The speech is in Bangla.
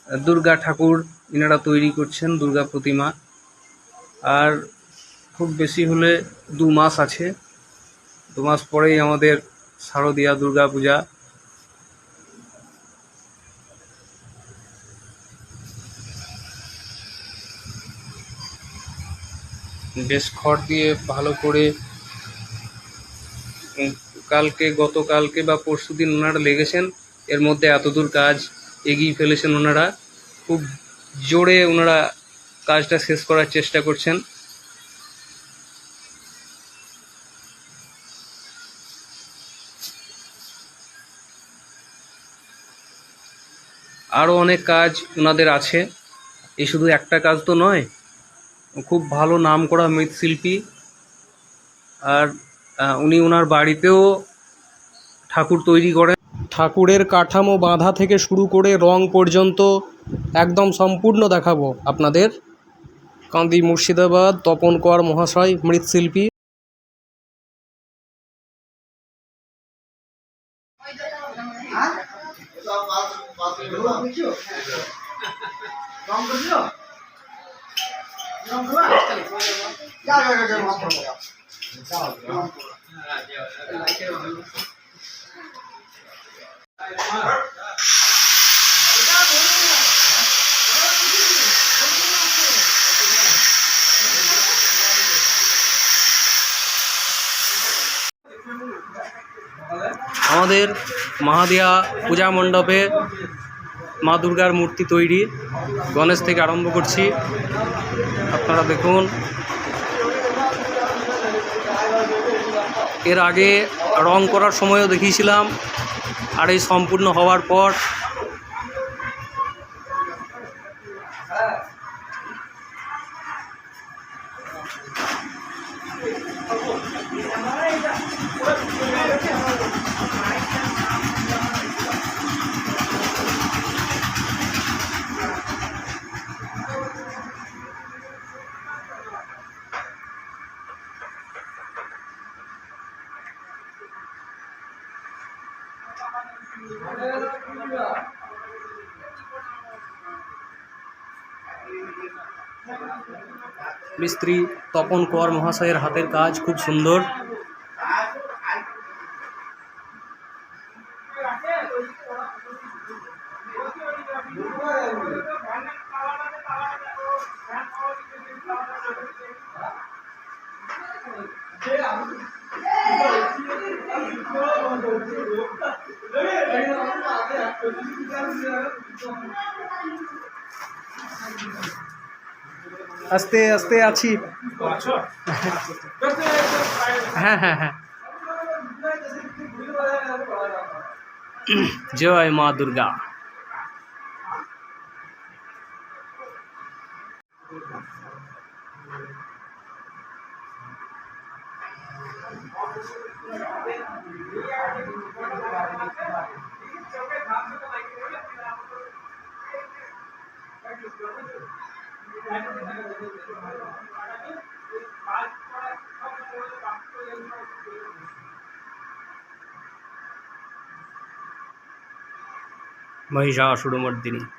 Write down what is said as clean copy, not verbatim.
দুর্গা ঠাকুর ইনারা তৈরি করছেন, দুর্গা প্রতিমা। আর খুব বেশি হলে 2 মাস আছে, 2 মাস পরেই আমাদের শারদীয়া দুর্গা পূজা। বেশ খড় দিয়ে ভালো করে গতকালকে বা পরশুদিন ওনারা লেগেছেন, এর মধ্যে এতদূর কাজ এগিয়ে ফেলেছেন ওনারা। খুব জোরে ওনারা কাজটা শেষ করার চেষ্টা করছেন। আরও অনেক কাজ ওনাদের আছে, এই শুধু একটা কাজ তো নয়। খুব ভালো নাম করা মৃৎশিল্পী। আর উনি ওনার বাড়িতেও ঠাকুর তৈরি করেন। ঠাকুরের কাঠামো বাঁধা থেকে শুরু করে রং পর্যন্ত একদম সম্পূর্ণ দেখাবো আপনাদের। কান্দি মুর্শিদাবাদ তপন কর মহাশয় মৃৎশিল্পী। আমাদের মাহাদিয়া পূজা মণ্ডপে মা দুর্গার মূর্তি তৈরি, গণেশ থেকে আরম্ভ করছি। আপনারা দেখুন, এর আগে রং করার সময়ও দেখিয়েছিলাম, আর এই সম্পূর্ণ হওয়ার পর মিস্ত্রি তপন কর মহাশয়ের হাতের কাজ খুব সুন্দর। আস্তে আস্তে আছি। হ্যাঁ হ্যাঁ হ্যাঁ। জয় মা দুর্গা। महिषासुरमर्दिनी।